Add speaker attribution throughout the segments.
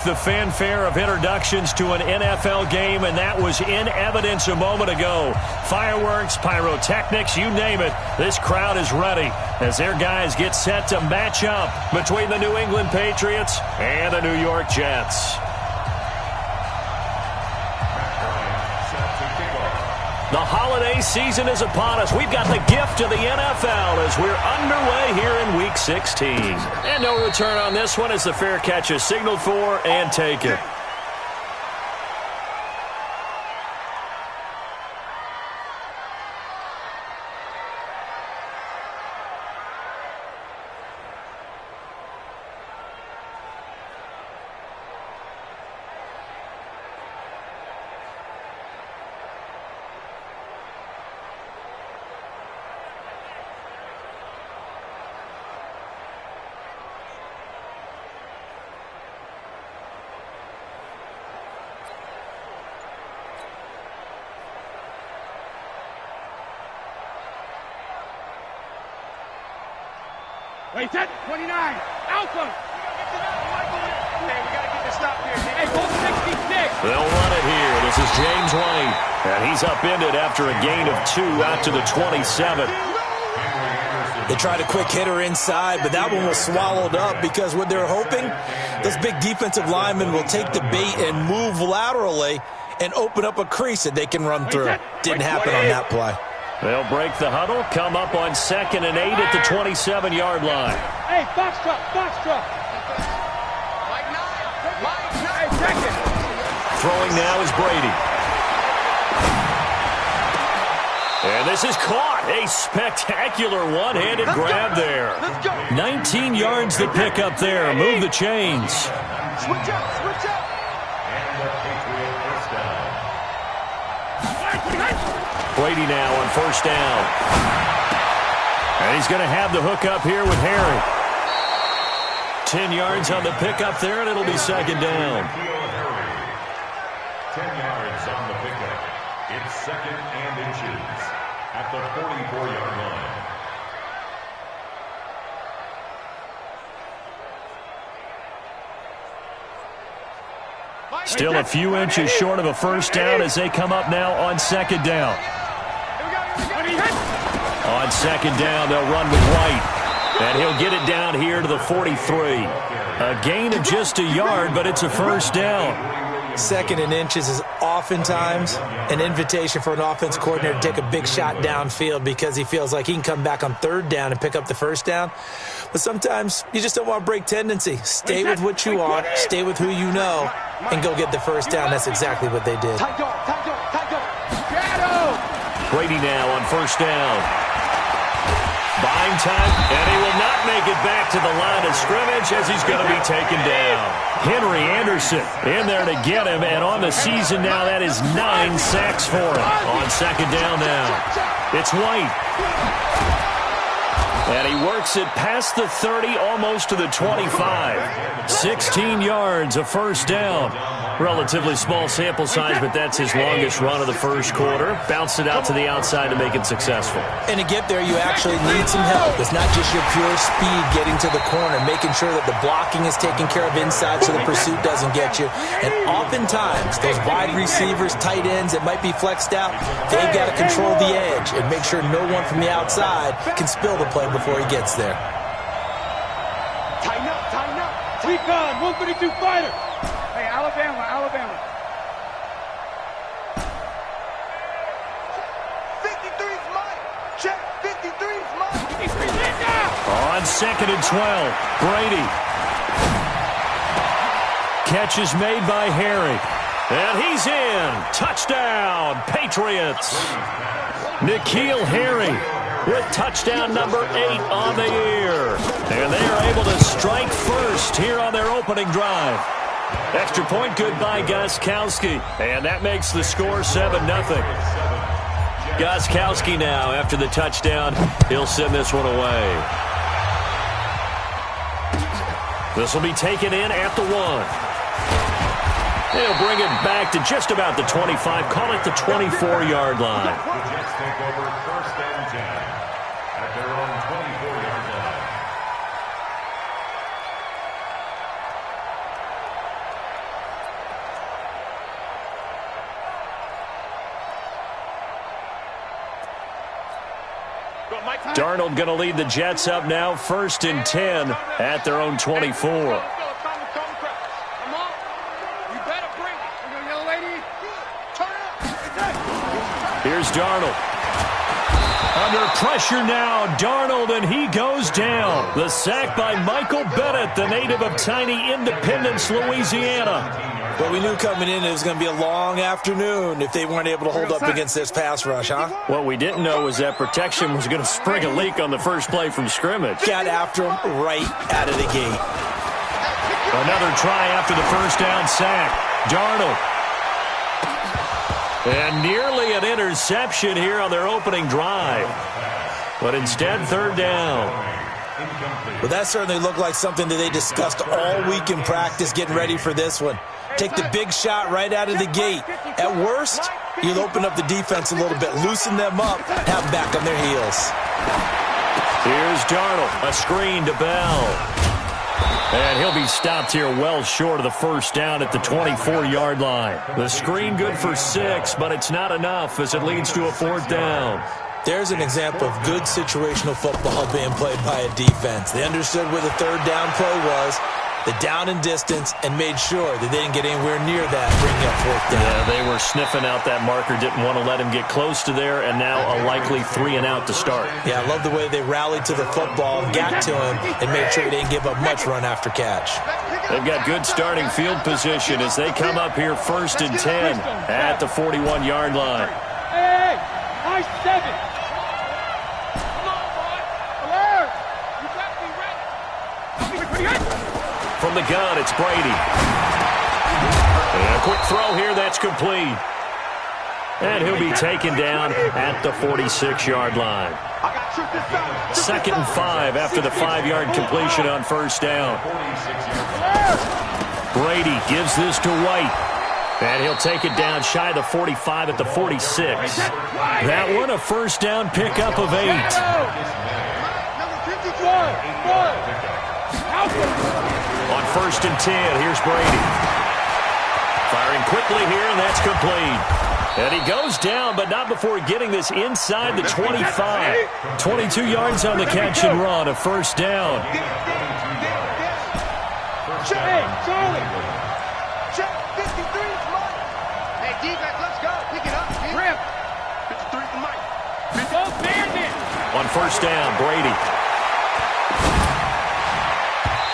Speaker 1: The fanfare of introductions to an NFL game, and that was in evidence a moment ago. Fireworks, pyrotechnics, you name it. This crowd is ready as their guys get set to match up between the New England Patriots and the New York Jets. The holiday season is upon us. We've got the gift of the NFL as we're underway here in Week 16. And no return on this one as the fair catch is signaled for and taken.
Speaker 2: Wait, 29, Alpha. Hey, we got to get this stop here. Hey, 466.
Speaker 1: They'll run it here. This is James White. And he's upended after a gain of 2 out to the 27.
Speaker 3: They tried a quick hitter inside, but that one was swallowed up because what they're hoping, those big defensive linemen will take the bait and move laterally and open up a crease that they can run through. Didn't happen on that play.
Speaker 1: They'll break the huddle, come up on 2nd and 8 at the 27-yard line.
Speaker 2: Hey, box truck. Hey, second.
Speaker 1: Throwing now is Brady. And this is caught. A spectacular one-handed grab there. 19 yards to pick up there. Move the chains.
Speaker 2: Switch up.
Speaker 4: And the Patriot first down.
Speaker 1: Brady now on 1st down. And he's going to have the hook up here with Harry. 10 yards on the pickup there, and it'll be 2nd down.
Speaker 4: 10 yards on the pickup. It's 2nd and inches at the 44-yard line.
Speaker 1: Still a few inches short of a 1st down as they come up now on 2nd down. On 2nd down, they'll run with White. And he'll get it down here to the 43. A gain of just a yard, but it's a 1st down.
Speaker 3: 2nd and inches is oftentimes an invitation for an offense coordinator to take a big shot downfield because he feels like he can come back on 3rd down and pick up the 1st down. But sometimes you just don't want to break tendency. Stay with what you want, stay with who you know, and go get the 1st down. That's exactly what they did.
Speaker 1: Brady now on 1st down. Buying time, and he will not make it back to the line of scrimmage as he's going to be taken down. Henry Anderson in there to get him, and on the season now, that is 9 sacks for him. On 2nd down now, it's White. And he works it past the 30, almost to the 25. 16 yards, a 1st down. Relatively small sample size, but that's his longest run of the 1st quarter. Bounced it out to the outside to make it successful.
Speaker 3: And to get there, you actually need some help. It's not just your pure speed getting to the corner, making sure that the blocking is taken care of inside so the pursuit doesn't get you. And oftentimes, those wide receivers, tight ends that might be flexed out, they've got to control the edge and make sure no one from the outside can spill the play before he gets there.
Speaker 2: Tighten up. Recon, 132 fighter. Hey, Alabama. 53's mine. Check, 53's mine. 53's in now.
Speaker 1: On 2nd and 12, Brady. Catch is made by Harry. And he's in. Touchdown, Patriots. N'Keal Harry with touchdown number 8 on the year. And they are able to strike first here on their opening drive. Extra point good by Gostkowski. And that makes the score 7-0. Gostkowski now, after the touchdown, he'll send this one away. This will be taken in at the 1. He'll bring it back to just about the 25. Call it the 24-yard line.
Speaker 4: The Jets take over 1st and 10 at their own 24-yard line.
Speaker 2: 1
Speaker 1: Darnold going to lead the Jets up now, 1st and 10 at their own 24. Here's Darnold. Under pressure now, Darnold, and he goes down. The sack by Michael Bennett, the native of tiny Independence, Louisiana.
Speaker 3: Well, we knew coming in it was going to be a long afternoon if they weren't able to hold up against this pass rush, huh?
Speaker 1: What we didn't know was that protection was going to spring a leak on the first play from scrimmage.
Speaker 3: Got after him right out of the gate.
Speaker 1: Another try after the first down sack. Darnold. And nearly an interception here on their opening drive. But instead, 3rd down.
Speaker 3: Well, that certainly looked like something that they discussed all week in practice getting ready for this one. Take the big shot right out of the gate. At worst, you'll open up the defense a little bit, loosen them up, have them back on their heels.
Speaker 1: Here's Darnold, a screen to Bell. And he'll be stopped here well short of the first down at the 24-yard line. The screen good for 6, but it's not enough as it leads to a 4th down.
Speaker 3: There's an example of good situational football being played by a defense. They understood where the 3rd down play was, the down and distance, and made sure that they didn't get anywhere near that, bringing up 4th down.
Speaker 1: Yeah, they were sniffing out that marker, didn't want to let him get close to there, and now a likely 3 and out to start.
Speaker 3: Yeah, I love the way they rallied to the football, got to him, and made sure they didn't give up much run after catch.
Speaker 1: They've got good starting field position as they come up here 1st and 10 at the 41-yard line.
Speaker 2: Hey, nice 7. Come on, boy. Alert. You got to be ready.
Speaker 1: From the gun, it's Brady. And a quick throw here, that's complete. And he'll be taken down at the 46-yard line. 2nd and 5 after the 5-yard completion on 1st down. Brady gives this to White. And he'll take it down shy of the 45 at the 46. That one a 1st down pickup of 8. On 1st and 10, here's Brady. Firing quickly here, and that's complete. And he goes down, but not before getting this inside the 25. 22 yards on the catch and run, a 1st down.
Speaker 2: Hey, Charlie. Check 53. Hey, defense, let's go. Pick it up. Rip. 53 to Mike. Go, Bandit.
Speaker 1: On 1st down, Brady.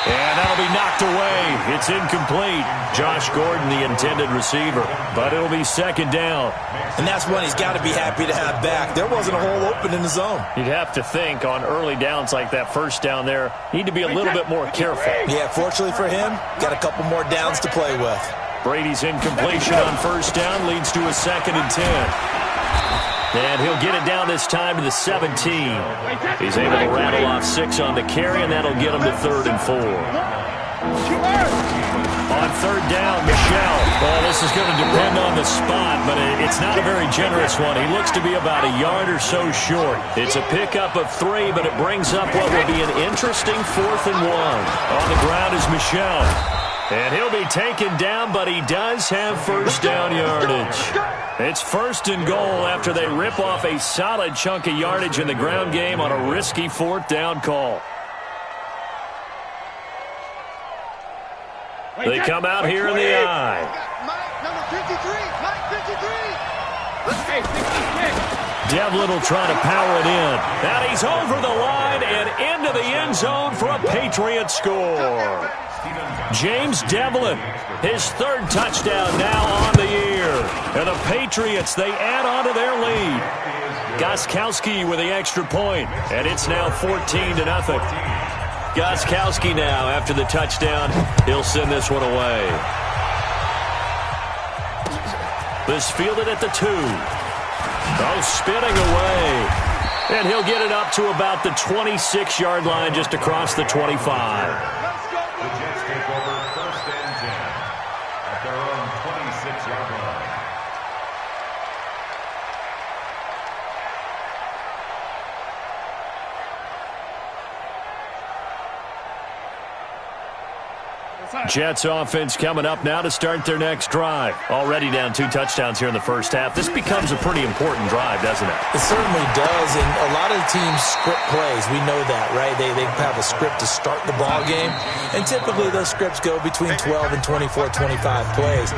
Speaker 1: And that'll be knocked away. It's incomplete. Josh Gordon, the intended receiver. But it'll be 2nd down.
Speaker 3: And that's one he's got to be happy to have back. There wasn't a hole open in the zone.
Speaker 1: You'd have to think on early downs like that 1st down there, need to be a little bit more careful.
Speaker 3: Yeah, fortunately for him, got a couple more downs to play with.
Speaker 1: Brady's incompletion on 1st down leads to a 2nd and 10. And he'll get it down this time to the 17. He's able to rattle off 6 on the carry, and that'll get him to 3rd and 4. On 3rd down, Michel. Well, this is going to depend on the spot, but it's not a very generous one. He looks to be about a yard or so short. It's a pickup of 3, but it brings up what will be an interesting 4th and 1. On the ground is Michel. And he'll be taken down, but he does have 1st down yardage. It's 1st and goal after they rip off a solid chunk of yardage in the ground game on a risky 4th down call. They come out here in the eye.
Speaker 2: Mike, number 53. Mike, 53. Hey, 66.
Speaker 1: Devlin will try to power it in. And he's over the line and into the end zone for a Patriot score. James Devlin, his 3rd touchdown now on the year. And the Patriots, they add on to their lead. Gostkowski with the extra point, and it's now 14-0. Gostkowski now, after the touchdown, he'll send this one away. This fielded at the 2. Oh, spinning away. And he'll get it up to about the 26-yard line just across the 25.
Speaker 4: The Jets take over 1st and 10 at their own 26-yard line.
Speaker 1: Jets offense coming up now to start their next drive. Already down 2 touchdowns here in the first half. This becomes a pretty important drive, doesn't it?
Speaker 3: It certainly does, and a lot of the teams script plays. We know that, right? They have a script to start the ball game, and typically those scripts go between 12 and 24, 25 plays.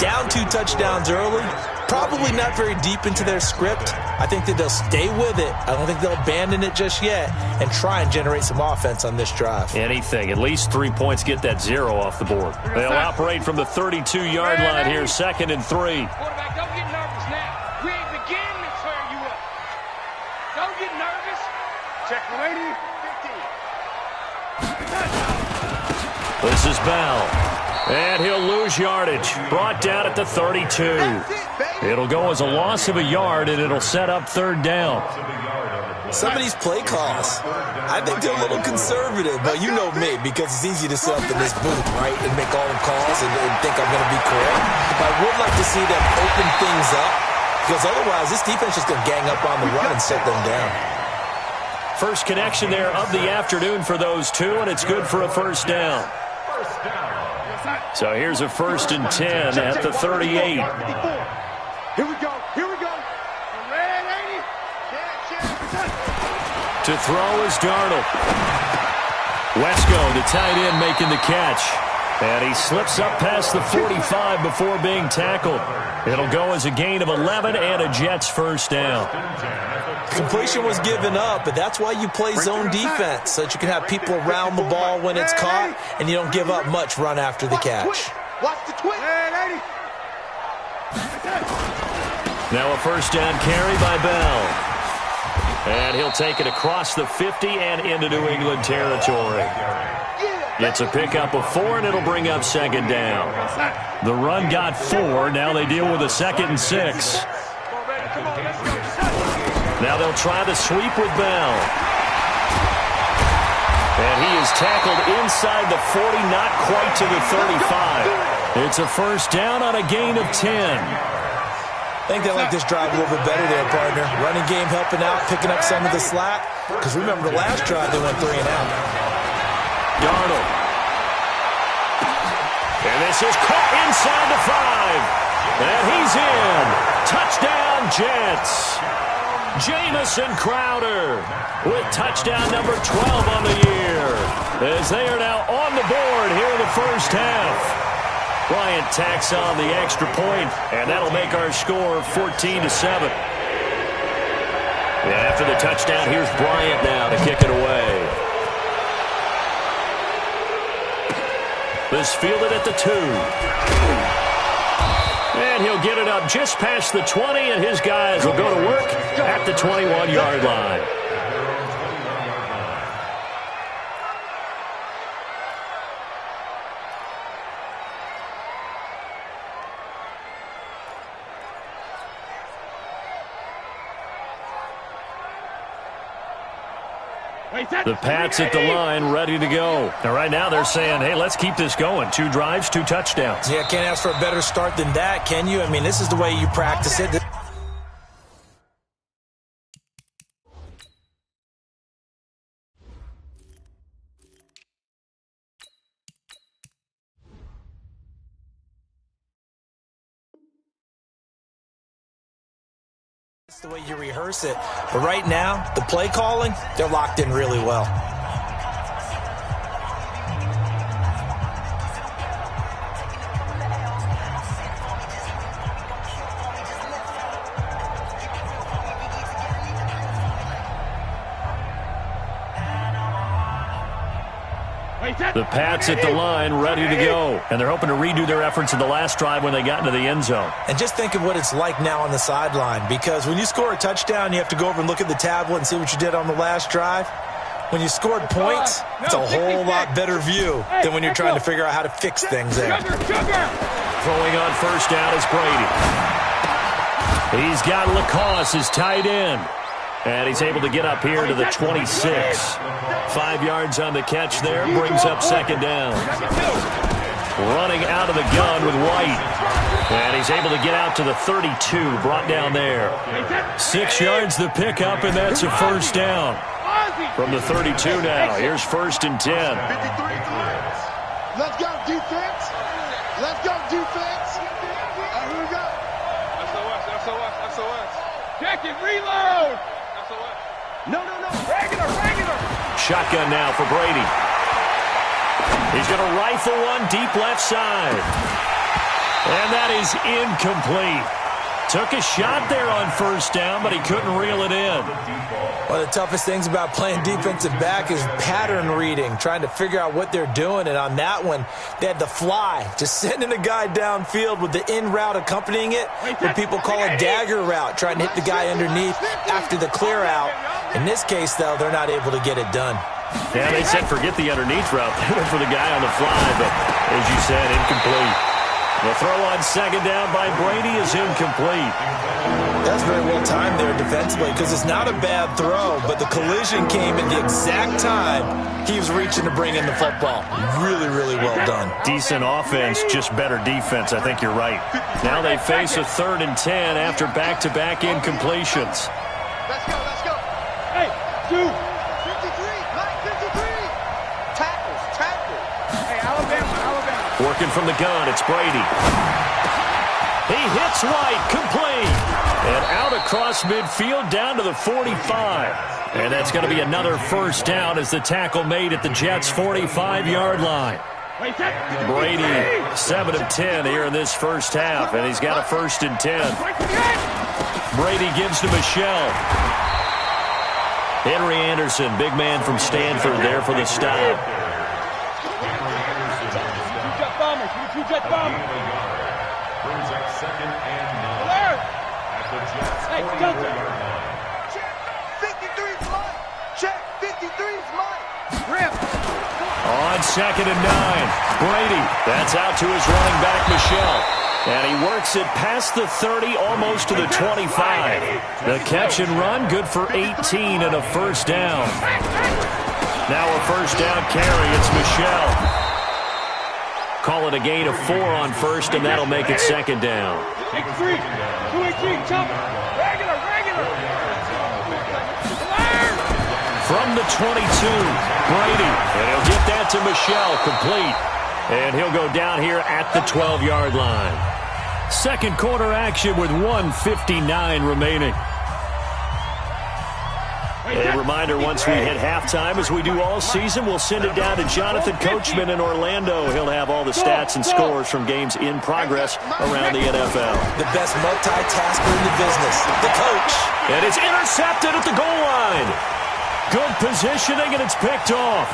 Speaker 3: Down 2 touchdowns early, probably not very deep into their script. I think that they'll stay with it. I don't think they'll abandon it just yet and try and generate some offense on this drive.
Speaker 1: Anything. At least 3 points, get that 0 off the board. They'll operate from the 32-yard line here, 2nd and 3.
Speaker 2: Quarterback, don't get nervous now. We ain't beginning to tear you up. Don't get nervous. Check the lady. 15.
Speaker 1: This is Bell. And he'll lose yardage. Brought down at the 32. It'll go as a loss of a yard, and it'll set up 3rd down.
Speaker 3: Some of these play calls, I think they're a little conservative, but you know me, because it's easy to sit up in this booth, right, and make all the calls and think I'm going to be correct. But I would like to see them open things up, because otherwise this defense is going to gang up on the run and set them down.
Speaker 1: First connection there of the afternoon for those two, and it's good for a 1st down. So here's a 1st and 10 at the 38.
Speaker 2: Here we go. Here we go. Red 80.
Speaker 1: To throw is Darnold. Wesco, the tight end, making the catch. And he slips up past the 45 before being tackled. It'll go as a gain of 11 and a Jets 1st down.
Speaker 3: Completion was given up, but that's why you play zone defense, so that you can have people around the ball when it's caught, and you don't give up much run after the catch.
Speaker 2: Watch the twist.
Speaker 1: Now a 1st down carry by Bell. And he'll take it across the 50 and into New England territory. It's a pickup of 4, and it'll bring up 2nd down. The run got 4. Now they deal with a 2nd and 6. Now they'll try the sweep with Bell. And he is tackled inside the 40, not quite to the 35. It's a 1st down on a gain of 10.
Speaker 3: I think they like this drive a little bit better there, partner. Running game helping out, picking up some of the slack. Because remember, the last drive they went 3 and out.
Speaker 1: Darnold. And this is caught inside the 5. And he's in. Touchdown, Jets. Jamison Crowder with touchdown number 12 on the year. As they are now on the board here in the first half. Bryant tacks on the extra point, and that'll make our score 14-7. And after the touchdown, here's Bryant now to kick it away. This fielded at the 2. And he'll get it up just past the 20, and his guys will go to work at the 21-yard line. The Pats at the line, ready to go. And right now they're saying, hey, let's keep this going. 2 drives, 2 touchdowns.
Speaker 3: Yeah, can't ask for a better start than that, can you? I mean, this is the way you practice it. The way you rehearse it. But right now, the play calling, they're locked in really well.
Speaker 1: The Pats at the line, ready to go. And they're hoping to redo their efforts in the last drive when they got into the end zone.
Speaker 3: And just think of what it's like now on the sideline, because when you score a touchdown, you have to go over and look at the tablet and see what you did on the last drive. When you scored points, it's a whole lot better view than when you're trying to figure out how to fix things there.
Speaker 1: Throwing on 1st down is Brady. He's got Lacoste, his tight end. And he's able to get up here to the 26. 5 yards on the catch there, brings up 2nd down. Running out of the gun with White. And he's able to get out to the 32, brought down there. 6 yards the pickup, and that's a 1st down. From the 32 now, here's 1st and 10.
Speaker 2: Let's go, defense. Let's go, defense. Here we go. SOS.
Speaker 5: Check it, reload.
Speaker 2: SOS. No. Regular.
Speaker 1: Shotgun now for Brady. He's going to rifle one deep left side. And that is incomplete. Took a shot there on first down, but he couldn't reel it in.
Speaker 3: One of the toughest things about playing defensive back is pattern reading, trying to figure out what they're doing. And on that one, they had the fly, just sending a guy downfield with the in route accompanying it, what people call a dagger route, trying to hit the guy underneath after the clear out. In this case, though, they're not able to get it done.
Speaker 1: Yeah, they said forget the underneath route. They went for the guy on the fly, but as you said, incomplete. The throw on second down by Brady is incomplete.
Speaker 3: That's very well timed there defensively because it's not a bad throw, but the collision came at the exact time he was reaching to bring in the football. Really, really well done.
Speaker 1: Decent offense, just better defense. I think you're right. Now they face a 3rd and 10 after back-to-back incompletions.
Speaker 2: Let's go.
Speaker 5: Hey, 2.
Speaker 2: 53. Tackle.
Speaker 5: Hey, Alabama.
Speaker 1: Working from the gun, it's Brady. He hits White, complete. And out across midfield down to the 45. And that's going to be another first down as the tackle made at the Jets' 45-yard line. Brady, 7 of 10 here in this first half, and he's got a 1st and 10. Brady gives to Michelle. Henry Anderson, big man from Stanford there for the stop.
Speaker 5: Jet bomber.
Speaker 4: Brings up 2nd and 9.
Speaker 5: Alert.
Speaker 4: At the Jets'
Speaker 5: Hey,
Speaker 4: 40-yard line.
Speaker 2: Check. 53's mine. Check. 53's mine.
Speaker 5: Rip.
Speaker 1: On 2nd and 9, Brady. That's out to his running back, Michelle. And he works it past the 30, almost to the 25. The catch and run, good for 18 and a first down. Now a first down carry, it's Michelle. Call it a gain of 4 on first, and that'll make it 2nd down.
Speaker 5: 2-3, chop. Regular.
Speaker 1: From the 22, Brady. And he'll get that to Michelle, complete. And he'll go down here at the 12-yard line. Second quarter action with 1:59 remaining. A reminder, once we hit halftime, as we do all season, we'll send it down to Jonathan Coachman in Orlando. He'll have all the stats and scores from games in progress around the NFL.
Speaker 3: The best multitasker in the business, the coach.
Speaker 1: And it's intercepted at the goal line. Good positioning, and it's picked off.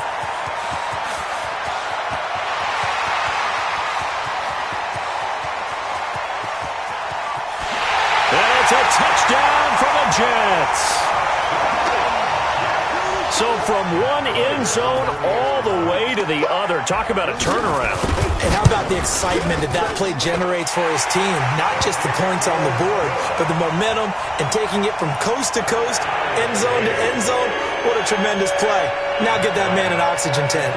Speaker 1: And it's a touchdown for the Jets. So from one end zone all the way to the other. Talk about a turnaround.
Speaker 3: And how about the excitement that play generates for his team? Not just the points on the board, but the momentum and taking it from coast to coast, end zone to end zone. What a tremendous play. Now get that man an oxygen tent.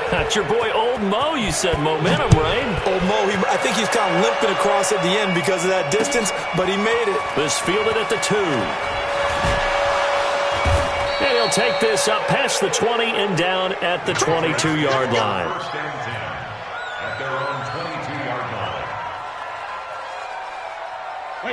Speaker 1: That's your boy Old Mo. You said momentum, right?
Speaker 3: Old Mo, I think he's kind of limping across at the end because of that distance, but he made it.
Speaker 1: This fielded at the 2. And he'll take this up past the 20 and down at the 22-yard line.
Speaker 4: First and 10 at their own 22-yard line.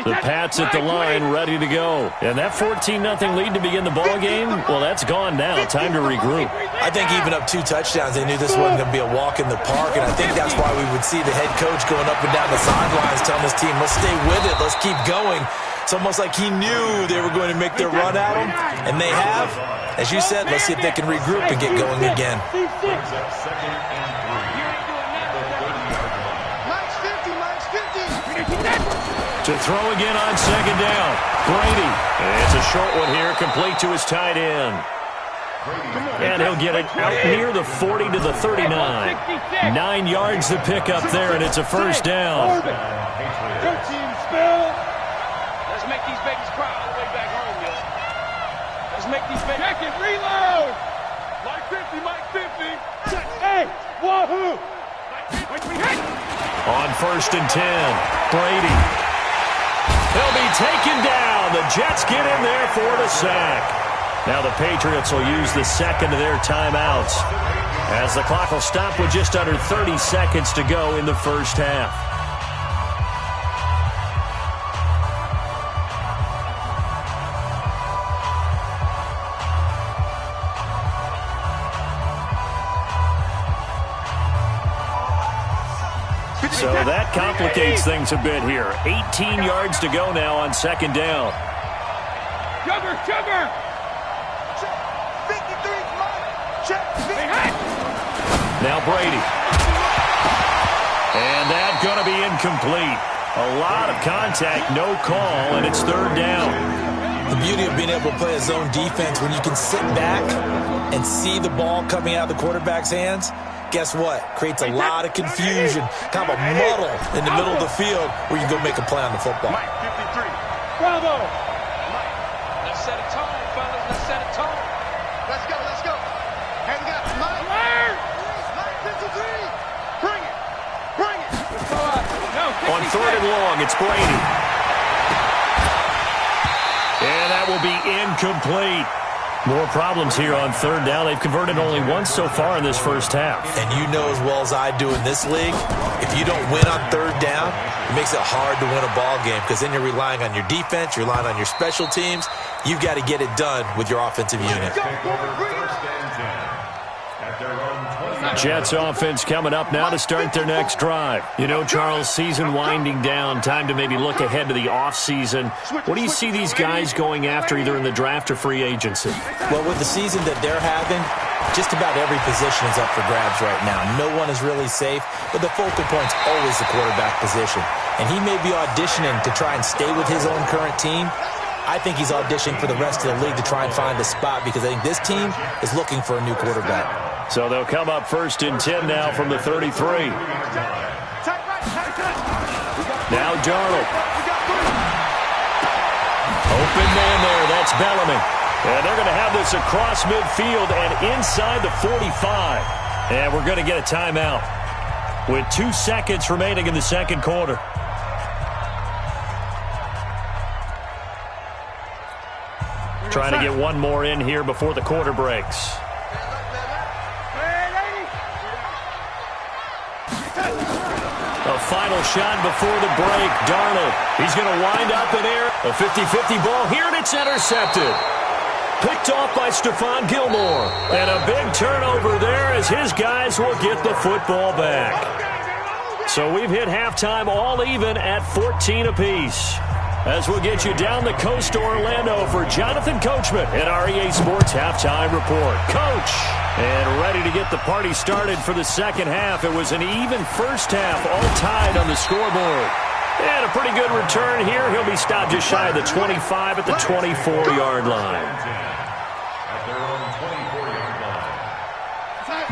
Speaker 1: The Pats at the line, ready to go. And that 14-0 lead to begin the ball game, well, that's gone now. Time to regroup.
Speaker 3: I think even up 2 touchdowns, they knew this wasn't going to be a walk in the park, and I think that's why we would see the head coach going up and down the sidelines telling his team, let's stay with it, let's keep going. It's almost like he knew they were going to make their run at him, and they have. As you said, let's see if they can regroup and get going again.
Speaker 4: Brings up 2nd and 3 at the 30-yard line.
Speaker 1: To throw again on 2nd down. Brady. And it's a short one here, complete to his tight end. And he'll get it out near the 40 to the 39. 9 yards to pick up there, and it's a first down.
Speaker 5: Let's make these babies cry all the way back home, y'all. Let's make these babies. Check it, reload. Mike 50. Hey, wahoo.
Speaker 1: On 1st and 10, Brady. He'll be taken down. The Jets get in there for the sack. Now the Patriots will use the second of their timeouts. as the clock will stop with just under 30 seconds to go in the first half. So that complicates things a bit here. 18 yards to go now on second down.
Speaker 5: Sugar!
Speaker 1: Now Brady. And that's going to be incomplete. A lot of contact, no call, and it's third down.
Speaker 3: The beauty of being able to play a zone defense when you can sit back and see the ball coming out of the quarterback's hands, guess what? Creates a lot of confusion, kind of a muddle in the middle of the field where you go make a play on the football.
Speaker 5: Mike, 53. Bravo! Mike, let's set a tone, fellas. Let's set a tone.
Speaker 2: Let's go. Hands up, Mike. Mike, 53. Bring it.
Speaker 5: Let's go out. No,
Speaker 1: On third and long, it's Brady. And that will be incomplete. More problems here on third down. They've converted only once so far in this first half.
Speaker 3: And you know as well as I do in this league, if you don't win on third down, it makes it hard to win a ball game because then you're relying on your defense, you're relying on your special teams. You've got to get it done with your offensive unit.
Speaker 1: Jets offense coming up now to start their next drive. You know, Charles, season winding down, time to maybe look ahead to the offseason. What do you see these guys going after either in the draft or free agency?
Speaker 3: Well, with the season that they're having, just about every position is up for grabs right now. No one is really safe, but the focal point's always the quarterback position. And he may be auditioning to try and stay with his own current team. I think he's auditioning for the rest of the league to try and find a spot because I think this team is looking for a new quarterback.
Speaker 1: So they'll come up first and 10 now from the 33. Now Darnold. Open man there. That's Bellamy. And they're going to have this across midfield and inside the 45. And we're going to get a timeout with 2 seconds remaining in the second quarter. Trying to get one more in here before the quarter breaks. A final shot before the break. Darnold. He's going to wind up in air. A 50-50 ball here, and it's intercepted. Picked off by Stephon Gilmore. And a big turnover there as his guys will get the football back. So we've hit halftime all even at 14 apiece. As we'll get you down the coast to Orlando for Jonathan Coachman at our EA Sports Halftime Report. Coach, and ready to get the party started for the second half. It was an even first half, all tied on the scoreboard. And a pretty good return here. He'll be stopped just shy of the 25 at the 24-yard line.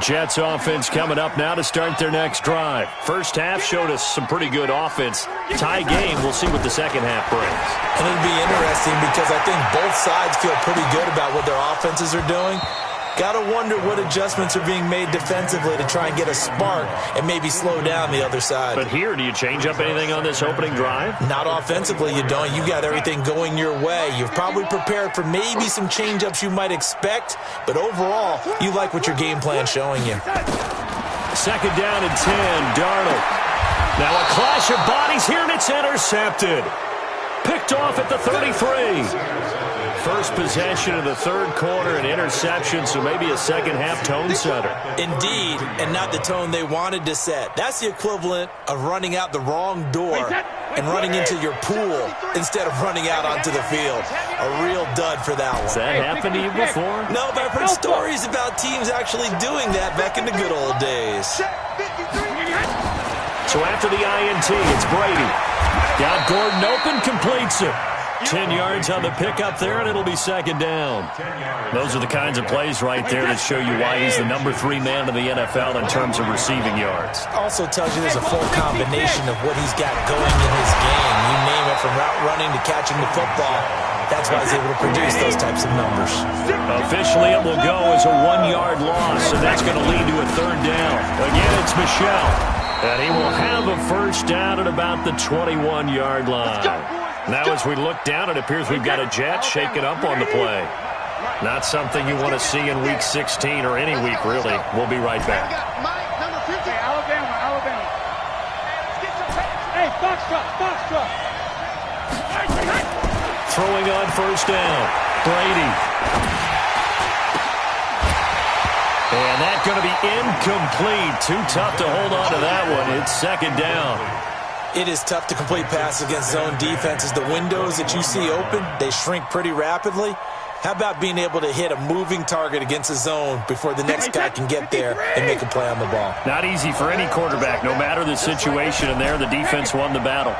Speaker 1: Jets offense coming up now to start their next drive. First half showed us some pretty good offense. Tie game, we'll see what the second half brings.
Speaker 3: And it'll be interesting because I think both sides feel pretty good about what their offenses are doing. Got to wonder what adjustments are being made defensively to try and get a spark and maybe slow down the other side.
Speaker 1: But here, do you change up anything on this opening drive?
Speaker 3: Not offensively, you don't. You got everything going your way. You've probably prepared for maybe some change-ups you might expect, but overall, you like what your game plan's showing you.
Speaker 1: Second down and 10, Darnold. Now a clash of bodies here, and it's intercepted. Picked off at the 33. First possession of the third quarter, an interception, so maybe a second-half tone setter.
Speaker 3: Indeed, and not the tone they wanted to set. That's the equivalent of running out the wrong door and running into your pool instead of running out onto the field. A real dud for that one.
Speaker 1: Has that happened to you before?
Speaker 3: No, but I've heard stories about teams actually doing that back in the good old days.
Speaker 1: So after the INT, it's Brady. Got Gordon open, completes it. 10 yards on the pickup there, and it'll be second down. Those are the kinds of plays right there that show you why he's the number 3 man in the NFL in terms of receiving yards.
Speaker 3: Also tells you there's a full combination of what he's got going in his game. You name it, from route running to catching the football. That's why he's able to produce those types of numbers.
Speaker 1: Officially, it will go as a 1-yard loss, and that's going to lead to a third down. Again, it's Michel, and he will have a first down at about the 21-yard line. Now, as we look down, it appears we've got a Jet shaking up on the play. Not something you want to see in Week 16 or any week, really. We'll be right back.
Speaker 5: Hey, Alabama. Hey, box truck.
Speaker 1: Throwing on first down. Brady. And that's going to be incomplete. Too tough to hold on to that one. It's second down.
Speaker 3: It is tough to complete passes against zone defenses. The windows that you see open, they shrink pretty rapidly. How about being able to hit a moving target against a zone before the next guy can get there and make a play on the ball?
Speaker 1: Not easy for any quarterback, no matter the situation, and there the defense won the battle.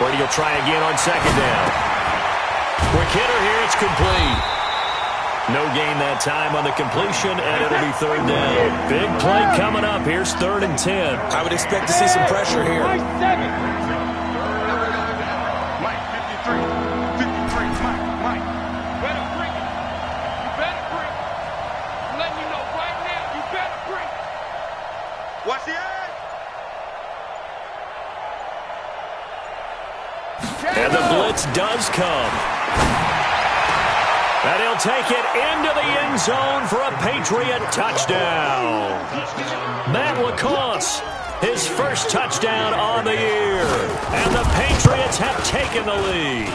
Speaker 1: Brady will try again on second down. Quick hitter here, it's complete. No gain that time on the completion, and it'll be third down. Big play coming up. Here's 3rd and 10.
Speaker 3: I would expect to see some pressure here.
Speaker 5: Mike, 7.
Speaker 2: Mike, 53, Mike.
Speaker 5: Better bring it. You better bring it. I'm letting you know right now, you better bring it.
Speaker 2: Watch the edge.
Speaker 1: And the blitz does come. And he'll take it into the end zone for a Patriot touchdown. Matt LaCosse, his first touchdown on the year. And the Patriots have taken the lead.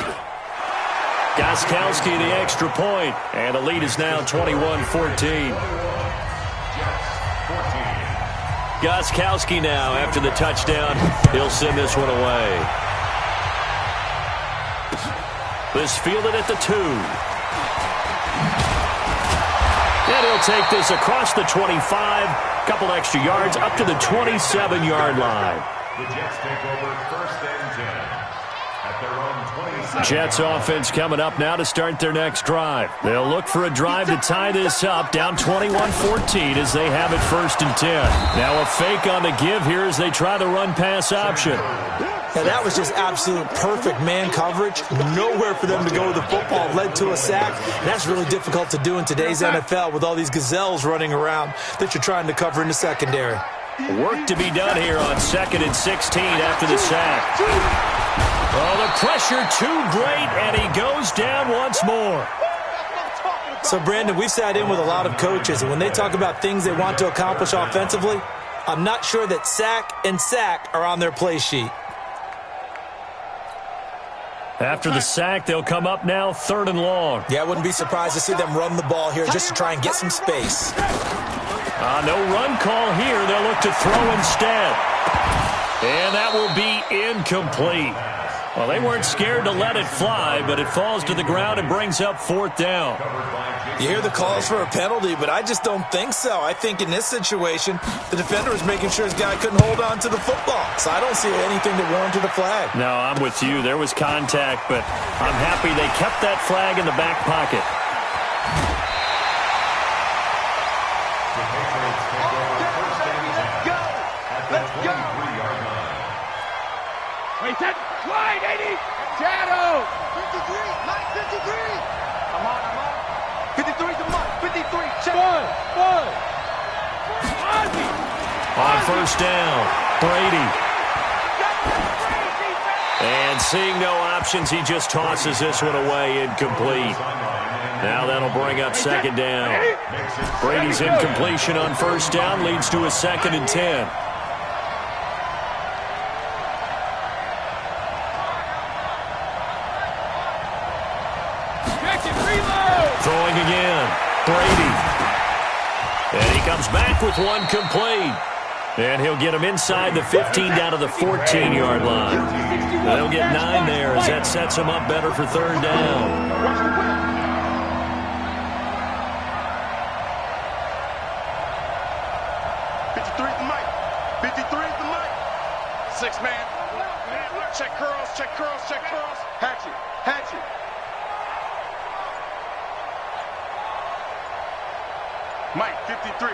Speaker 1: Gostkowski the extra point. And the lead is now 21-14. Gostkowski now after the touchdown. He'll send this one away. This fielded at the 2. And he'll take this across the 25. Couple extra yards up to the 27-yard line.
Speaker 4: The Jets take over 1st and 10 at their own 27.
Speaker 1: Jets offense coming up now to start their next drive. They'll look for a drive to tie this up, down 21-14 as they have it 1st and 10. Now a fake on the give here as they try the run-pass option.
Speaker 3: Yeah, that was just absolute perfect man coverage. Nowhere for them to go with the football. Led to a sack. That's really difficult to do in today's NFL with all these gazelles running around that you're trying to cover in the secondary.
Speaker 1: Work to be done here on 2nd and 16 after the sack. Oh, the pressure too great, and he goes down once more.
Speaker 3: So, Brandon, we've sat in with a lot of coaches, and when they talk about things they want to accomplish offensively, I'm not sure that sack and sack are on their play sheet.
Speaker 1: After the sack, they'll come up now 3rd and long.
Speaker 3: Yeah, I wouldn't be surprised to see them run the ball here just to try and get some space.
Speaker 1: No run call here. They'll look to throw instead. And that will be incomplete. Well, they weren't scared to let it fly, but it falls to the ground and brings up 4th down.
Speaker 3: You hear the calls for a penalty, but I just don't think so. I think in this situation, the defender was making sure his guy couldn't hold on to the football. So I don't see anything that warranted a flag.
Speaker 1: No, I'm with you. There was contact, but I'm happy they kept that flag in the back pocket.
Speaker 2: Let's go.
Speaker 5: Wait, that slide, 80. Shadow.
Speaker 2: 53, Mike, 53. I'm on. 53's a Mike, 53. Check.
Speaker 5: Bud. Ozzy.
Speaker 1: On first down, Brady. And seeing no options, he just tosses this one away, incomplete. Now that'll bring up 2nd down. Brady's incompletion on first down leads to a 2nd and 10. Throwing again, Brady. And he comes back with one complete. And he'll get him inside the 15 down to the 14-yard line. They'll get 9 there as that sets him up better for 3rd down.
Speaker 2: Six man. Check curls. Hatchet. Mike, 53.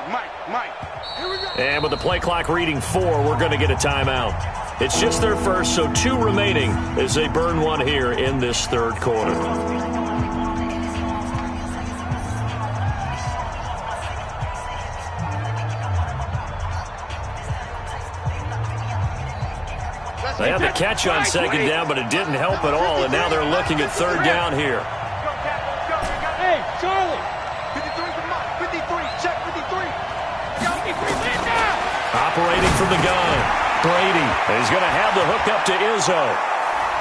Speaker 2: Mike. Here we go.
Speaker 1: And with the play clock reading 4, we're going to get a timeout. It's just their first, so 2 remaining as they burn one here in this 3rd quarter. They had the catch on second down, but it didn't help at all, and now they're looking at third down here.
Speaker 5: Hey, Charlie.
Speaker 2: 53 for Mike. 53. Check 53.
Speaker 1: Operating from the gun, Brady. He's going to have the hook up to Izzo.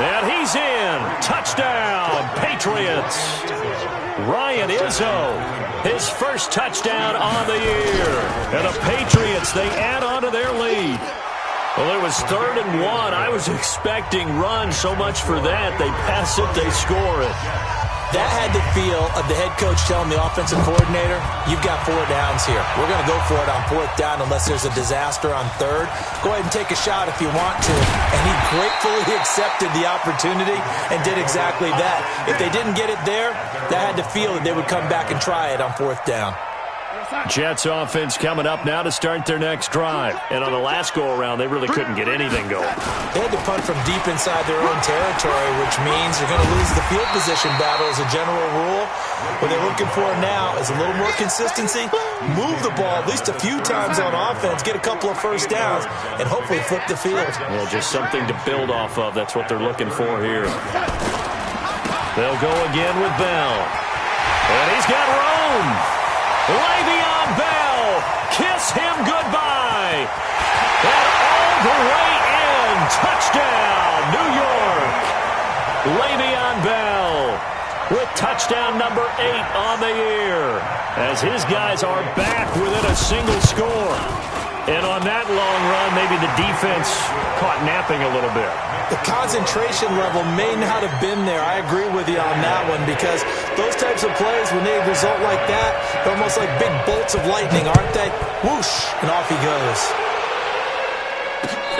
Speaker 1: And he's in. Touchdown, Patriots. Ryan Izzo, his first touchdown on the year. And the Patriots, they add on to their lead. Well, it was 3rd and 1. I was expecting run so much for that. They pass it, they score it.
Speaker 3: That had the feel of the head coach telling the offensive coordinator, you've got 4 downs here. We're going to go for it on 4th down unless there's a disaster on 3rd. Go ahead and take a shot if you want to. And he gratefully accepted the opportunity and did exactly that. If they didn't get it there, that had the feel that they would come back and try it on 4th down.
Speaker 1: Jets offense coming up now to start their next drive. And on the last go-around, they really couldn't get anything going.
Speaker 3: They had to punt from deep inside their own territory, which means you're going to lose the field position battle as a general rule. What they're looking for now is a little more consistency, move the ball at least a few times on offense, get a couple of first downs, and hopefully flip the field.
Speaker 1: Well, just something to build off of. That's what they're looking for here. They'll go again with Bell. And he's got room. Le'Veon Bell, kiss him goodbye. And all the way in, touchdown, New York. Le'Veon Bell with touchdown number 8 on the year, as his guys are back within a single score. And on that long run, maybe the defense caught napping a little bit.
Speaker 3: The concentration level may not have been there. I agree with you on that one, because those types of plays, when they result like that, they're almost like big bolts of lightning, aren't they? Whoosh, and off he goes.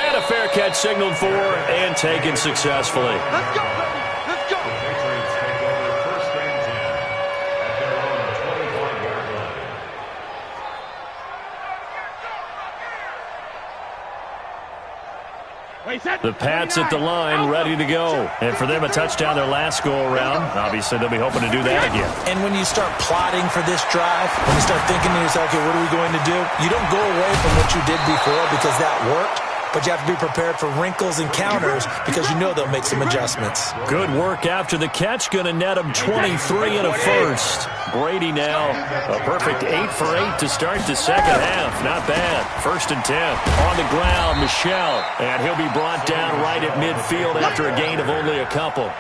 Speaker 1: And a fair catch signaled for and taken successfully.
Speaker 2: Let's go, baby. Let's go.
Speaker 4: The Patriots take over 1st and 10 at their own 25-yard line.
Speaker 1: The Pats at the line, ready to go. And for them, a touchdown their last go-around. Obviously, they'll be hoping to do that again.
Speaker 3: And when you start plotting for this drive, when you start thinking to yourself, okay, what are we going to do? You don't go away from what you did before because that worked, but you have to be prepared for wrinkles and counters because you know they'll make some adjustments.
Speaker 1: Good work after the catch. Going to net him 23 and a first. Brady now a perfect 8 for 8 to start the second half. Not bad. 1st and 10. On the ground, Michel. And he'll be brought down right at midfield after a gain of only a couple.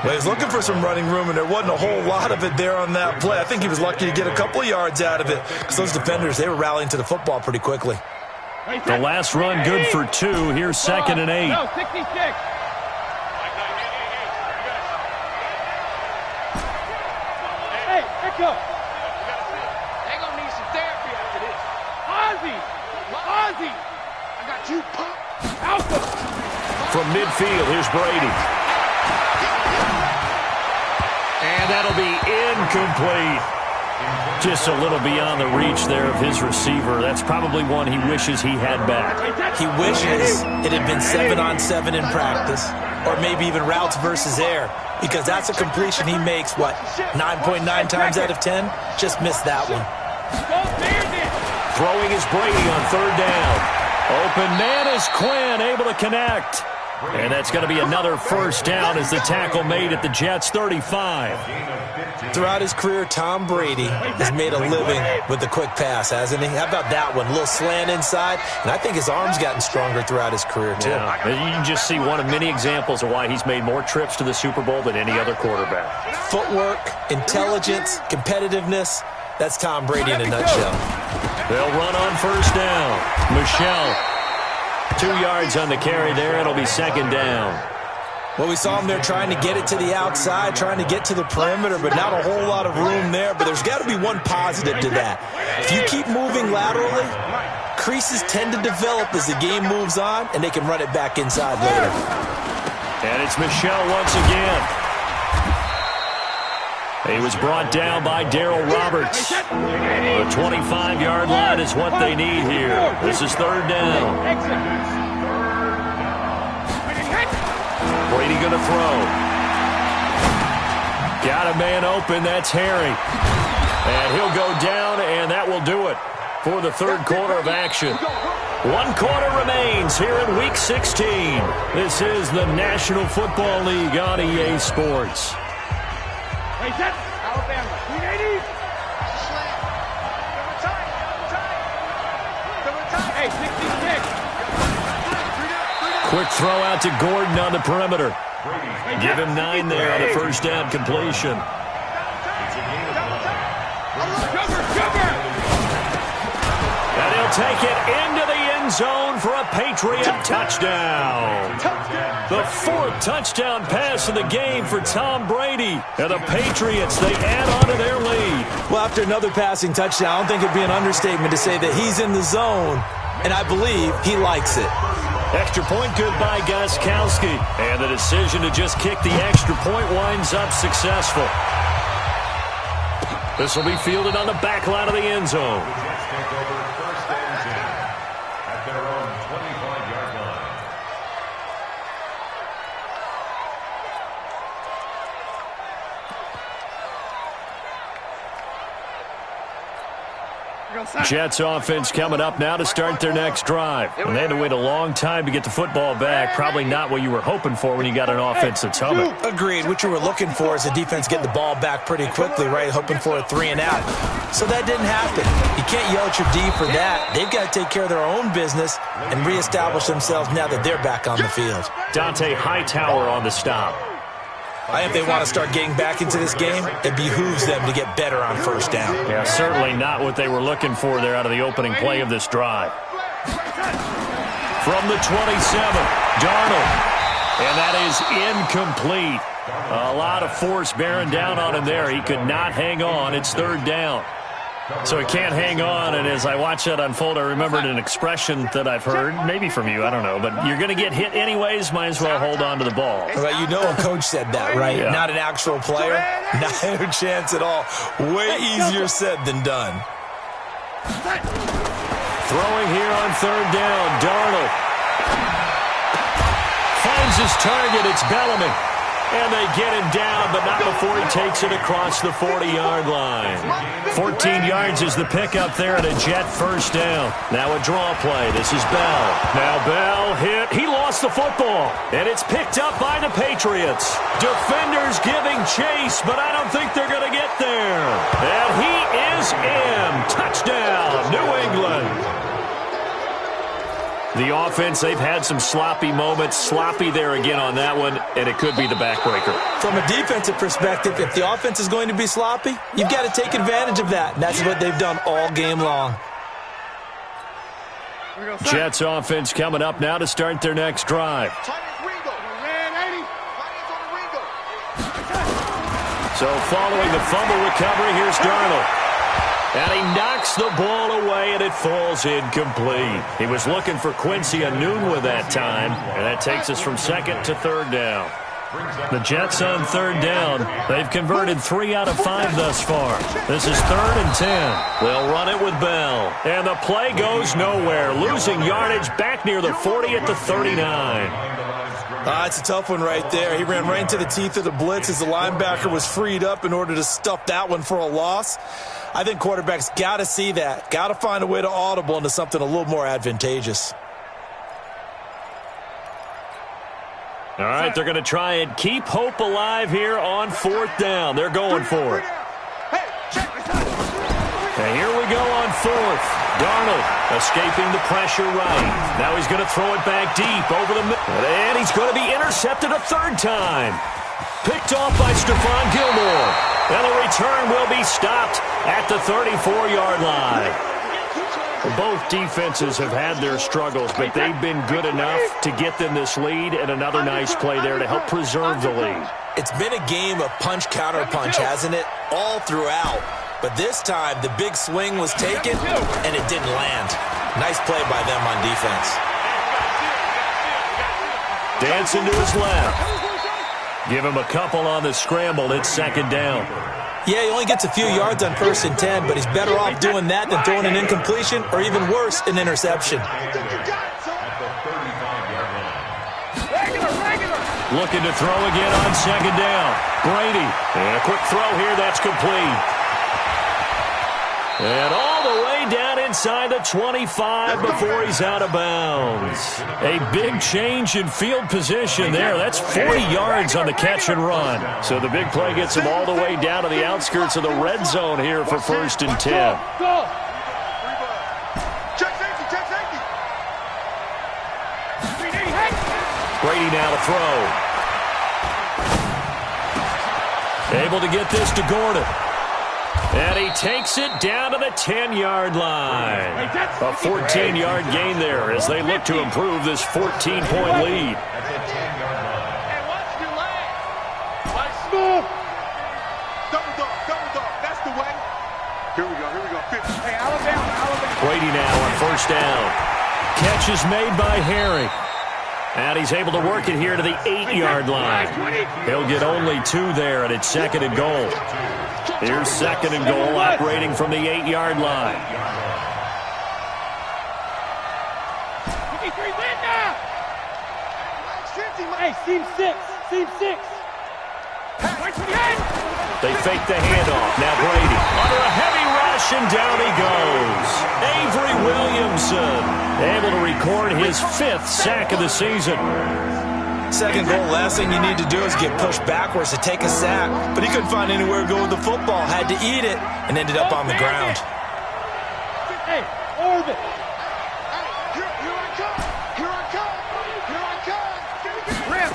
Speaker 3: Well, he's looking for some running room, and there wasn't a whole lot of it there on that play. I think he was lucky to get a couple of yards out of it because those defenders, they were rallying to the football pretty quickly.
Speaker 1: The last run good for 2. Here's 2nd and 8.
Speaker 5: No, 66. Hey, Echo.
Speaker 2: They're going to need some therapy after this.
Speaker 5: Ozzy. Ozzy.
Speaker 2: I got you, Pop.
Speaker 5: Alpha.
Speaker 1: From midfield, here's Brady. And that'll be incomplete. Just a little beyond the reach there of his receiver. That's probably one he wishes he had back.
Speaker 3: He wishes it had been 7-on-7 in practice, or maybe even routes versus air, because that's a completion he makes, 9.9 times out of 10? Just missed that one.
Speaker 1: Throwing is Brady on 3rd down. Open man is Quinn, able to connect. And that's going to be another first down as the tackle made at the Jets' 35.
Speaker 3: Throughout his career, Tom Brady has made a living with the quick pass, hasn't he? How about that one? A little slant inside, and I think his arm's gotten stronger throughout his career, too.
Speaker 1: Yeah, you can just see one of many examples of why he's made more trips to the Super Bowl than any other quarterback.
Speaker 3: Footwork, intelligence, competitiveness, that's Tom Brady in a nutshell.
Speaker 1: They'll run on 1st down. Michel, 2 yards on the carry there. It'll be 2nd down.
Speaker 3: Well, we saw him there trying to get it to the outside, trying to get to the perimeter, but not a whole lot of room there. But there's got to be one positive to that. If you keep moving laterally, creases tend to develop as the game moves on, and they can run it back inside later.
Speaker 1: And it's Michel once again. He was brought down by Darryl Roberts. The 25-yard line is what they need here. This is 3rd down. Brady going to throw. Got a man open. That's Harry. And he'll go down, and that will do it for the third quarter of action. 1 quarter remains here in Week 16. This is the National Football League on EA Sports.
Speaker 5: Hey, set. Alabama. 380. Hey, 66.
Speaker 1: Quick throw out to Gordon on the perimeter. Give him 9 there on the first down completion. And he'll take it into the end zone for a Patriot touchdown. The 4th touchdown pass of the game for Tom Brady. And the Patriots, they add on to their lead.
Speaker 3: Well, after another passing touchdown, I don't think it'd be an understatement to say that he's in the zone, and I believe he likes it.
Speaker 1: Extra point good by Gostkowski. And the decision to just kick the extra point winds up successful. This will be fielded on the back line of the end zone.
Speaker 4: Take over first and 10 at their own 25-yard line.
Speaker 1: Jets offense coming up now to start their next drive. And they had to wait a long time to get the football back. Probably not what you were hoping for when you got an offense that's humming.
Speaker 3: Agreed. What you were looking for is a defense getting the ball back pretty quickly, right? Hoping for a 3 and out. So that didn't happen. You can't yell at your D for that. They've got to take care of their own business and reestablish themselves now that they're back on the field.
Speaker 1: Dante Hightower on the stop.
Speaker 3: I think if they want to start getting back into this game, it behooves them to get better on first down.
Speaker 1: Yeah, certainly not what they were looking for there out of the opening play of this drive. From the 27, Darnold. And that is incomplete. A lot of force bearing down on him there. He could not hang on. It's 3rd down. So he can't hang on, and as I watch that unfold, I remembered an expression that I've heard, maybe from you, I don't know, but you're going to get hit anyways, might as well hold on to the ball.
Speaker 3: Well, you know a coach said that, right?
Speaker 1: Yeah.
Speaker 3: Not an actual player. Not a chance at all. Way easier said than done.
Speaker 1: Throwing here on 3rd down, Darnold. Finds his target, it's Bellamy. And they get him down, but not before he takes it across the 40-yard line. 14 yards is the pickup there, and a Jet first down. Now a draw play. This is Bell. Now Bell hit. He lost the football, and it's picked up by the Patriots. Defenders giving chase, but I don't think they're going to get there. And he is in. Touchdown, New England. The offense, they've had some sloppy moments. Sloppy there again on that one, and it could be the backbreaker.
Speaker 3: From a defensive perspective, if the offense is going to be sloppy, you've got to take advantage of that. And that's what they've done all game long.
Speaker 1: Jets offense coming up now to start their next drive. So following the fumble recovery, here's Darnold. And he knocks the ball away, and it falls incomplete. He was looking for Quincy Anoon with that time, and that takes us from 2nd to 3rd down. The Jets on 3rd down. They've converted 3 out of 5 thus far. This is 3rd and 10. They'll run it with Bell. And the play goes nowhere. Losing yardage back near the 40 at the 39.
Speaker 3: It's a tough one right there. He ran right into the teeth of the blitz as the linebacker was freed up in order to stuff that one for a loss. I think quarterbacks got to see that. Got to find a way to audible into something a little more advantageous.
Speaker 1: All right, they're going to try and keep hope alive here on 4th down. They're going for it. And here we go on 4th. Darnold escaping the pressure right. Now he's going to throw it back deep over the middle. And he's going to be intercepted a 3rd time. Picked off by Stephon Gilmore. And the return will be stopped at the 34-yard line. Both defenses have had their struggles, but they've been good enough to get them this lead, and another nice play there to help preserve the lead.
Speaker 3: It's been a game of punch-counter-punch, hasn't it? All throughout. But this time, the big swing was taken, and it didn't land. Nice play by them on defense.
Speaker 1: Dancing to his left. Give him a couple on the scramble. It's 2nd down.
Speaker 3: Yeah, he only gets a few yards on 1st and 10, but he's better off doing that than throwing an incompletion or even worse, an interception.
Speaker 1: Looking to throw again on 2nd down. Brady. And a quick throw here. That's complete. And all the way down inside inside the 25 before he's out of bounds. A big change in field position there. That's 40 yards on the catch and run. So the big play gets him all the way down to the outskirts of the red zone here for 1st and 10.
Speaker 2: Go. Check safety, check safety.
Speaker 1: Brady now to throw. Able to get this to Gordon. And he takes it down to the 10-yard line. A 14-yard gain there as they look to improve this 14-point lead.
Speaker 2: Hey, watch your leg. Watch smooth. Double dog. That's the way. Here we go. 50. Hey, Alabama.
Speaker 1: Brady now on 1st down. Catch is made by Harry. And he's able to work it here to the 8-yard line. He'll get only 2 there, and it's 2nd and goal. Here's 2nd and goal, operating from the 8-yard line.
Speaker 5: Hey, seam 6.
Speaker 1: They fake the handoff. Now Brady under a heavy rush, and down he goes. Avery Williamson able to record his 5th sack of the season.
Speaker 3: 2nd goal, last thing you need to do is get pushed backwards to take a sack. But he couldn't find anywhere to go with the football. Had to eat it and ended up on the ground.
Speaker 5: Hey, orbit.
Speaker 2: Here I come. Rip.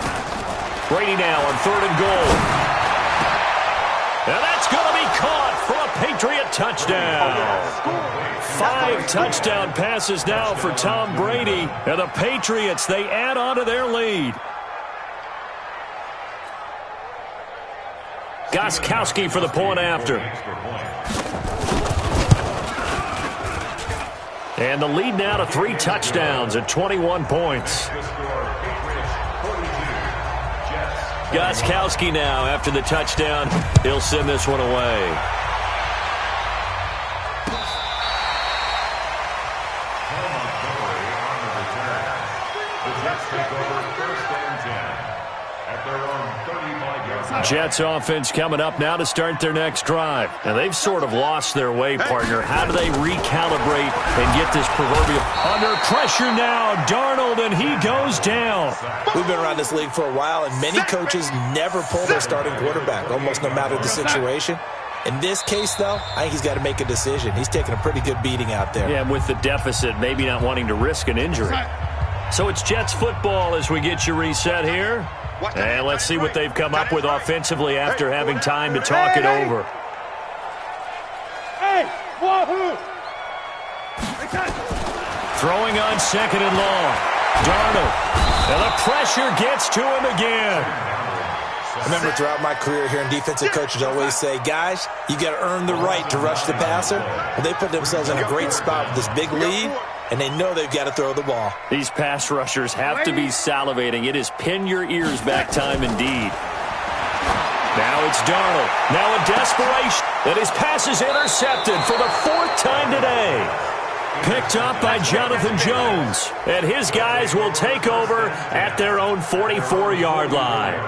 Speaker 1: Brady now on 3rd and goal. And that's going to be caught for a Patriot touchdown. 5 touchdown passes now for Tom Brady. And the Patriots, they add on to their lead. Gostkowski for the point after. And the lead now to 3 touchdowns at 21 points. Gostkowski now after the touchdown. He'll send this one away. Jets offense coming up now to start their next drive. Now, they've sort of lost their way, partner. How do they recalibrate and get this proverbial under pressure now? Darnold, and he goes down.
Speaker 3: We've been around this league for a while, and many coaches never pull their starting quarterback, almost no matter the situation. In this case, though, I think he's got to make a decision. He's taking a pretty good beating out there.
Speaker 1: Yeah, with the deficit, maybe not wanting to risk an injury. So it's Jets football as we get you reset here. And let's see what they've come up with offensively after having time to talk it over.
Speaker 5: Hey, wahoo!
Speaker 1: Throwing on 2nd and long. Darnold. And the pressure gets to him again.
Speaker 3: I remember throughout my career hearing defensive coaches always say, guys, you got to earn the right to rush the passer. Well, they put themselves in a great spot with this big lead, and they know they've got to throw the ball.
Speaker 1: These pass rushers have to be salivating. It is pin your ears back time indeed. Now it's Darnold. Now a desperation. And his pass is intercepted for the 4th time today. Picked up by Jonathan Jones. And his guys will take over at their own 44-yard line.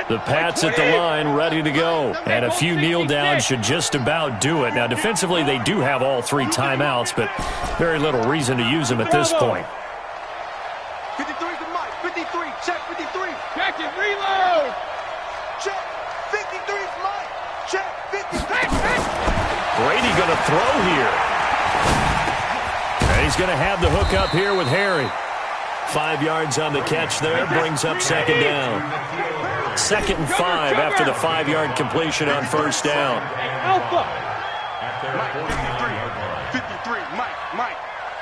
Speaker 1: The Pats at the line, ready to go. And a few kneel downs should just about do it. Now, defensively, they do have all 3 timeouts, but very little reason to use them at this point.
Speaker 2: 53 to Mike. 53. Check 53.
Speaker 5: Check it. Reload.
Speaker 2: Check. 53 is Mike. Check. 53.
Speaker 1: Brady going to throw here. And he's going to have the hook up here with Harry. 5 yards on the catch there, brings up 2nd down. 2nd and 5 after the 5-yard completion on 1st down.
Speaker 5: Alpha.
Speaker 2: 53. Mike.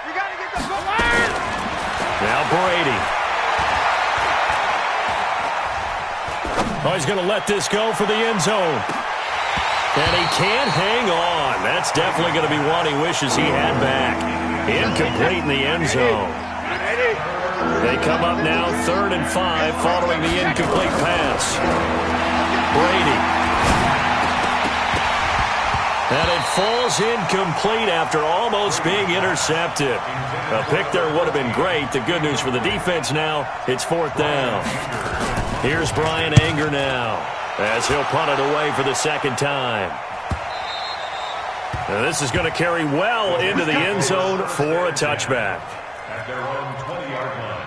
Speaker 2: You got to get the ball.
Speaker 1: Now Brady. Oh, he's going to let this go for the end zone. And he can't hang on. That's definitely going to be one he wishes he had back. Incomplete in the end zone. They come up now 3rd and 5 following the incomplete pass. Brady. And it falls incomplete after almost being intercepted. A pick there would have been great. The good news for the defense now, it's 4th down. Here's Brian Anger now as he'll punt it away for the second time. Now this is going to carry well into the end zone for a touchback.
Speaker 4: At their own 20-yard line.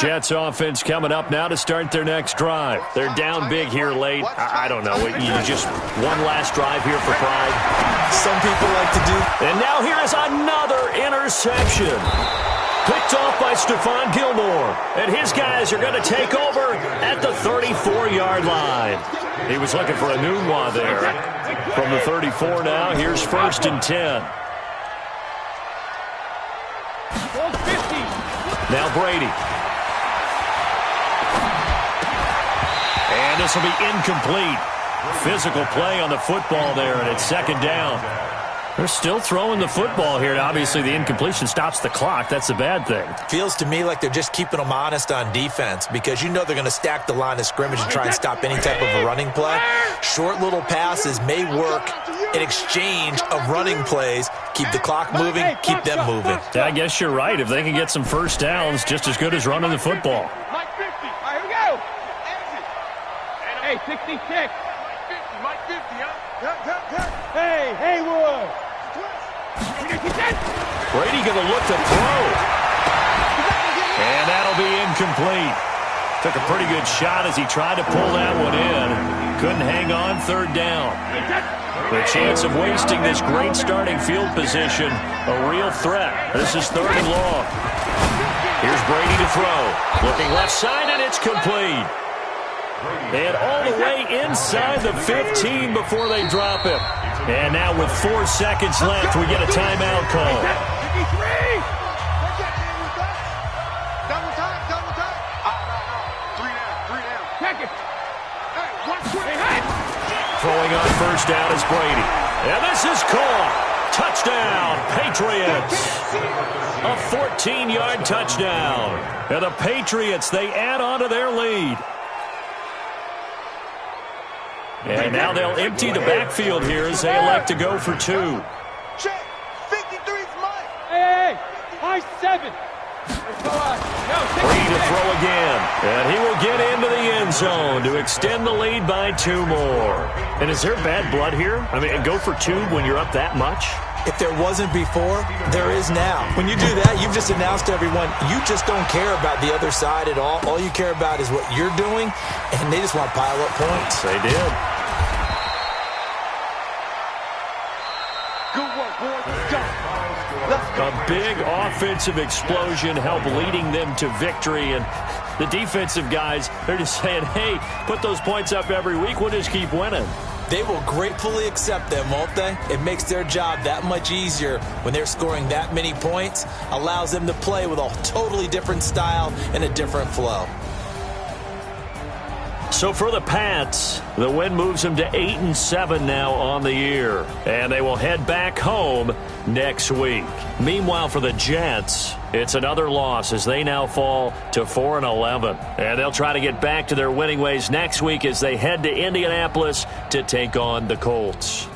Speaker 1: Jets offense coming up now to start their next drive. They're down big here late. I don't know. Just one last drive here for pride.
Speaker 3: Some people like to do.
Speaker 1: And now here is another interception. Picked off by Stephon Gilmore. And his guys are going to take over at the 34-yard line. He was looking for a new one there. From the 34 now, here's 1st and 10. Now Brady. And this will be incomplete. Physical play on the football there, and it's 2nd down. They're still throwing the football here. Obviously, the incompletion stops the clock. That's a bad thing.
Speaker 3: Feels to me like they're just keeping them honest on defense because you know they're going to stack the line of scrimmage and try and stop any type of a running play. Short little passes may work in exchange of running plays. Keep the clock moving, keep them moving.
Speaker 1: I guess you're right. If they can get some first downs, just as good as running the football.
Speaker 5: Mike 50. All right, here we go. Hey, 66. Mike 50, huh? Hey, Haywood.
Speaker 1: Brady going to look to throw. And that'll be incomplete. Took a pretty good shot as he tried to pull that one in. Couldn't hang on 3rd down. The chance of wasting this great starting field position, a real threat. This is 3rd and long. Here's Brady to throw. Looking left side, and it's complete. And all the way inside the 15 before they drop him. And now with 4 seconds left, we get a timeout call.
Speaker 2: Double time. 3 down.
Speaker 5: Check it.
Speaker 1: Throwing on 1st down is Brady. And this is caught. Touchdown, Patriots. A 14-yard touchdown. And the Patriots, they add on to their lead. And now they'll empty the backfield here as they elect to go for 2.
Speaker 2: Check. 53's Mike.
Speaker 5: Hey, high 7.
Speaker 1: Brady to throw again. And he will get into the end zone to extend the lead by 2 more. And is there bad blood here? I mean, go for 2 when you're up that much?
Speaker 3: If there wasn't before, there is now. When you do that, you've just announced to everyone, you just don't care about the other side at all. All you care about is what you're doing, and they just want to pile up points.
Speaker 1: They did.
Speaker 2: Good work, boys. Let's go.
Speaker 1: A big offensive explosion helped leading them to victory, and the defensive guys, they're just saying, hey, put those points up every week, we'll just keep winning.
Speaker 3: They will gratefully accept them, won't they? It makes their job that much easier when they're scoring that many points, allows them to play with a totally different style and a different flow.
Speaker 1: So for the Pats, the win moves them to 8-7 now on the year. And they will head back home next week. Meanwhile, for the Jets, it's another loss as they now fall to 4-11. And they'll try to get back to their winning ways next week as they head to Indianapolis to take on the Colts.